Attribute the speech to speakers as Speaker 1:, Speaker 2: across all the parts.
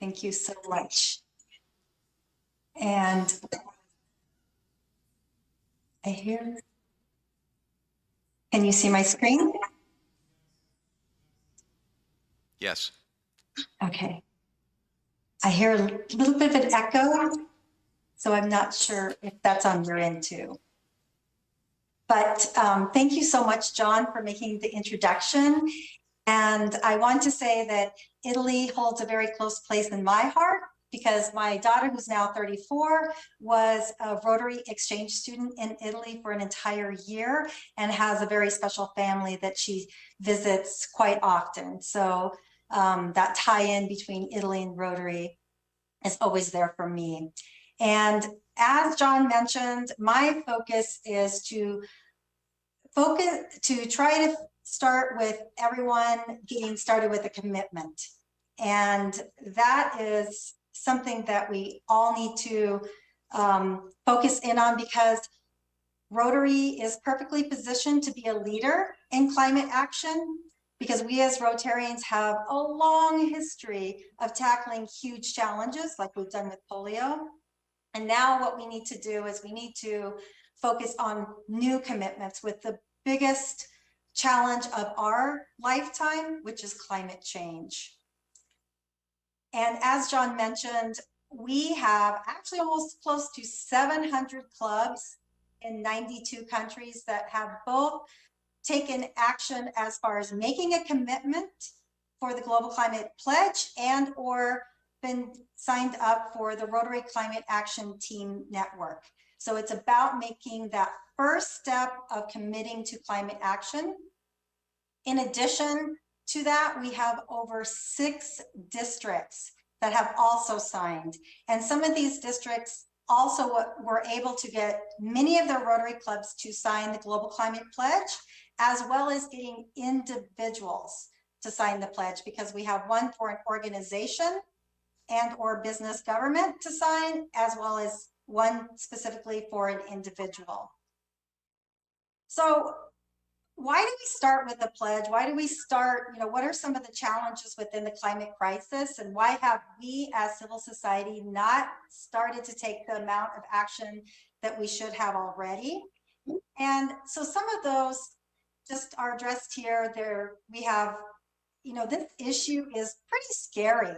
Speaker 1: Thank you so much. And I hear, can you see my screen?
Speaker 2: Yes.
Speaker 1: Okay. I hear a little bit of an echo, so I'm not sure if that's on your end too. But thank you so much, John, for making the introduction. And I want to say that Italy holds a very close place in my heart because my daughter, who's now 34, was a Rotary exchange student in Italy for an entire year and has a very special family that she visits quite often. So that tie-in between Italy and Rotary is always there for me. And as John mentioned, my focus is to try to start with everyone getting started with a commitment. And that is something that we all need to focus in on, because Rotary is perfectly positioned to be a leader in climate action, because we as Rotarians have a long history of tackling huge challenges like we've done with polio. And now what we need to do is we need to focus on new commitments with the biggest challenge of our lifetime, which is climate change. And as John mentioned, we have actually almost close to 700 clubs in 92 countries that have both taken action as far as making a commitment for the Global Climate Pledge and or been signed up for the Rotary Climate Action Team Network. So it's about making that first step of committing to climate action. In addition to that, we have over 6 districts that have also signed. And some of these districts also were able to get many of their Rotary clubs to sign the Global Climate Pledge, as well as getting individuals to sign the pledge, because we have one for an organization and or business government to sign, as well as one specifically for an individual. So why do we start with the pledge? Why do we start, what are some of the challenges within the climate crisis, and why have we as civil society not started to take the amount of action that we should have already? And so some of those just are addressed here. There we have, this issue is pretty scary.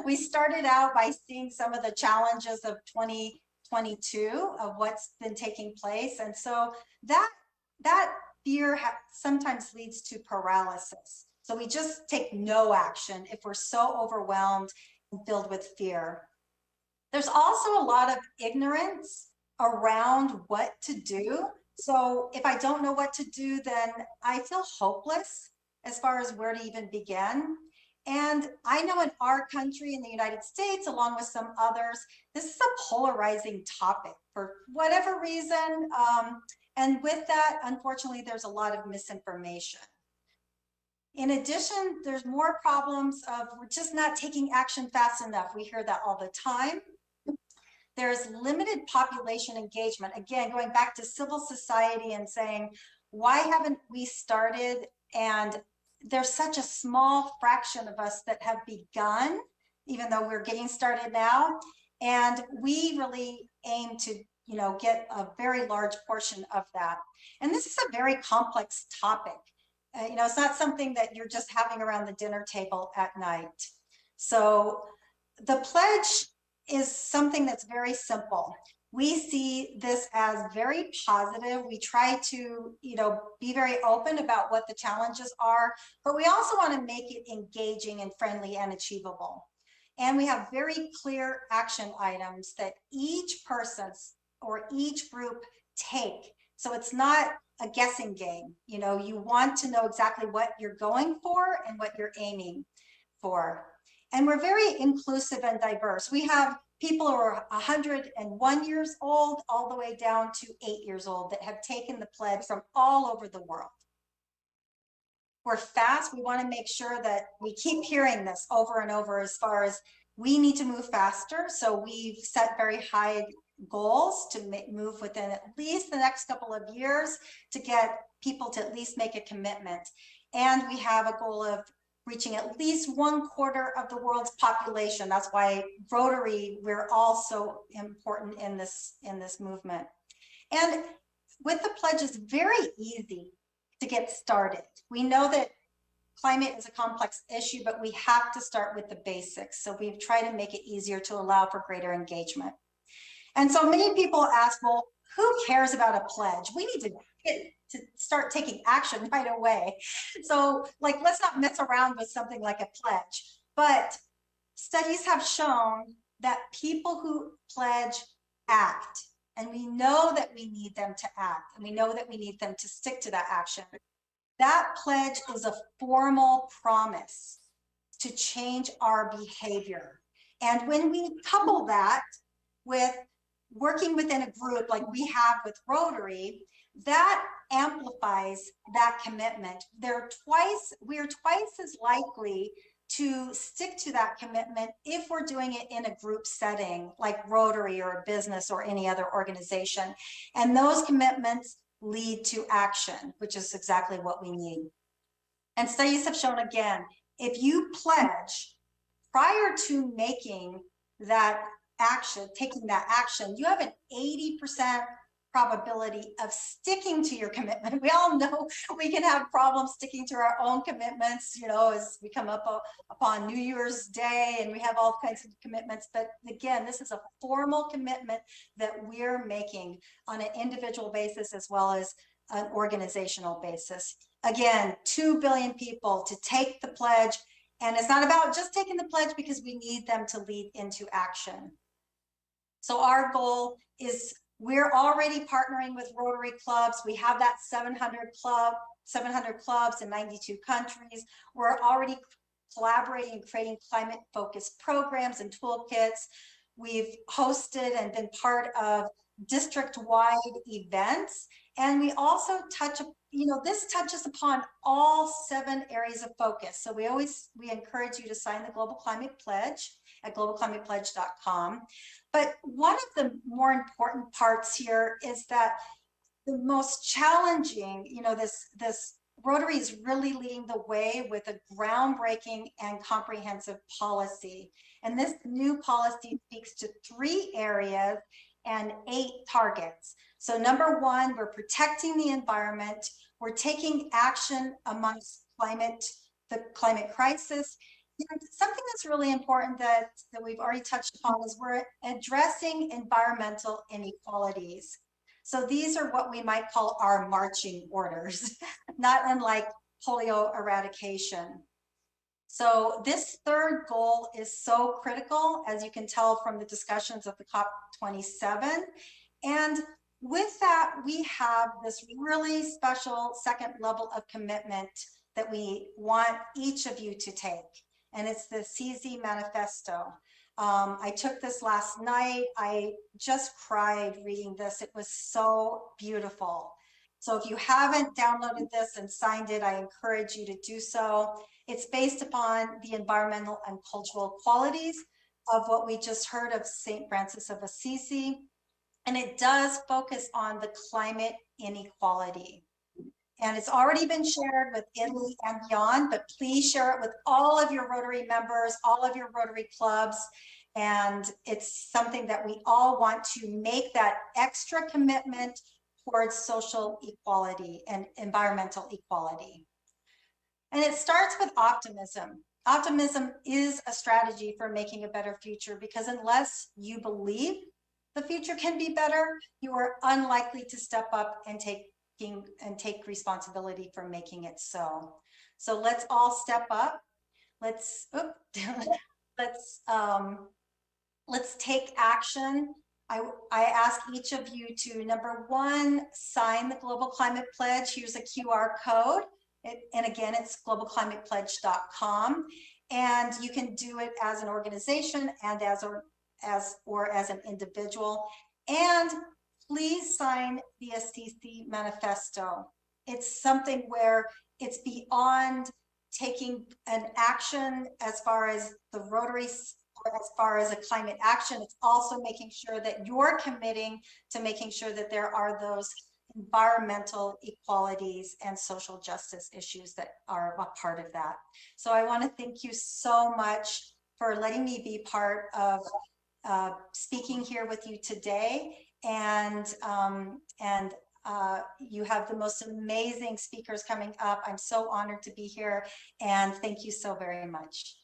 Speaker 1: We started out by seeing some of the challenges of 2022 of what's been taking place. And so that fear sometimes leads to paralysis. So we just take no action if we're so overwhelmed and filled with fear. There's also a lot of ignorance around what to do. So if I don't know what to do, then I feel hopeless as far as where to even begin. And I know in our country, in the United States, along with some others, this is a polarizing topic for whatever reason. And with that, unfortunately, there's a lot of misinformation. In addition, there's more problems of we're just not taking action fast enough. We hear that all the time. There's limited population engagement. Again, going back to civil society and saying, why haven't we started? And there's such a small fraction of us that have begun, even though we're getting started now. And we really aim to get a very large portion of that. And this is a very complex topic. It's not something that you're just having around the dinner table at night. So the pledge is something that's very simple. We see this as very positive. We try to, be very open about what the challenges are, but we also want to make it engaging and friendly and achievable. And we have very clear action items that each person or each group take. So it's not a guessing game. You want to know exactly what you're going for and what you're aiming for. And we're very inclusive and diverse. We have people who are 101 years old all the way down to 8 years old that have taken the pledge from all over the world. We're fast. We want to make sure that we keep hearing this over and over as far as we need to move faster. So we've set very high goals to move within at least the next couple of years to get people to at least make a commitment. And we have a goal of reaching at least 1/4 of the world's population. That's why Rotary, we're all so important in this movement. And with the pledge, it's very easy to get started. We know that climate is a complex issue, but we have to start with the basics. So we've tried to make it easier to allow for greater engagement. And so many people ask, well, who cares about a pledge? We need to start taking action right away. So like, let's not mess around with something like a pledge. But studies have shown that people who pledge act. And we know that we need them to act. And we know that we need them to stick to that action. That pledge is a formal promise to change our behavior. And when we couple that with working within a group like we have with Rotary, that amplifies that commitment. We are twice as likely to stick to that commitment if we're doing it in a group setting like Rotary or a business or any other organization. And those commitments lead to action, which is exactly what we need. And studies have shown, again, if you pledge prior to making that action, taking that action, you have an 80% probability of sticking to your commitment. We all know we can have problems sticking to our own commitments, you know, as we come up upon New Year's Day and we have all kinds of commitments. But again, this is a formal commitment that we're making on an individual basis as well as an organizational basis. Again, 2 billion people to take the pledge. And it's not about just taking the pledge because we need them to lead into action. So our goal is, we're already partnering with Rotary clubs. We have that 700 clubs in 92 countries. We're already collaborating and creating climate-focused programs and toolkits. We've hosted and been part of district-wide events. And we also touch, you know, this touches upon all 7 areas of focus. So we encourage you to sign the Global Climate Pledge at globalclimatepledge.com. But one of the more important parts here is that the most challenging, you know, this Rotary is really leading the way with a groundbreaking and comprehensive policy. And this new policy speaks to 3 areas and 8 targets. So number 1, we're protecting the environment. We're taking action amongst the climate crisis. And something that's really important that we've already touched upon is we're addressing environmental inequalities. So these are what we might call our marching orders, not unlike polio eradication. So this 3rd goal is so critical, as you can tell from the discussions of the COP27. And with that, we have this really special 2nd level of commitment that we want each of you to take. And it's the CZ Manifesto. I took this last night. I just cried reading this. It was so beautiful. So if you haven't downloaded this and signed it, I encourage you to do so. It's based upon the environmental and cultural qualities of what we just heard of St. Francis of Assisi. And it does focus on the climate inequality. And it's already been shared with Italy and beyond, but please share it with all of your Rotary members, all of your Rotary clubs. And it's something that we all want to make that extra commitment towards social equality and environmental equality. And it starts with optimism. Optimism is a strategy for making a better future, because unless you believe the future can be better, you are unlikely to step up and take responsibility for making it so. So let's all step up. Let's take action. I ask each of you to, number 1, sign the Global Climate Pledge. Here's a QR code. And again, it's globalclimatepledge.com. And you can do it as an organization and as an individual. And please sign the STC Manifesto. It's something where it's beyond taking an action as far as the Rotary, or as far as a climate action. It's also making sure that you're committing to making sure that there are those environmental equalities and social justice issues that are a part of that. So I want to thank you so much for letting me be part of speaking here with you today. And you have the most amazing speakers coming up. I'm so honored to be here, and thank you so very much.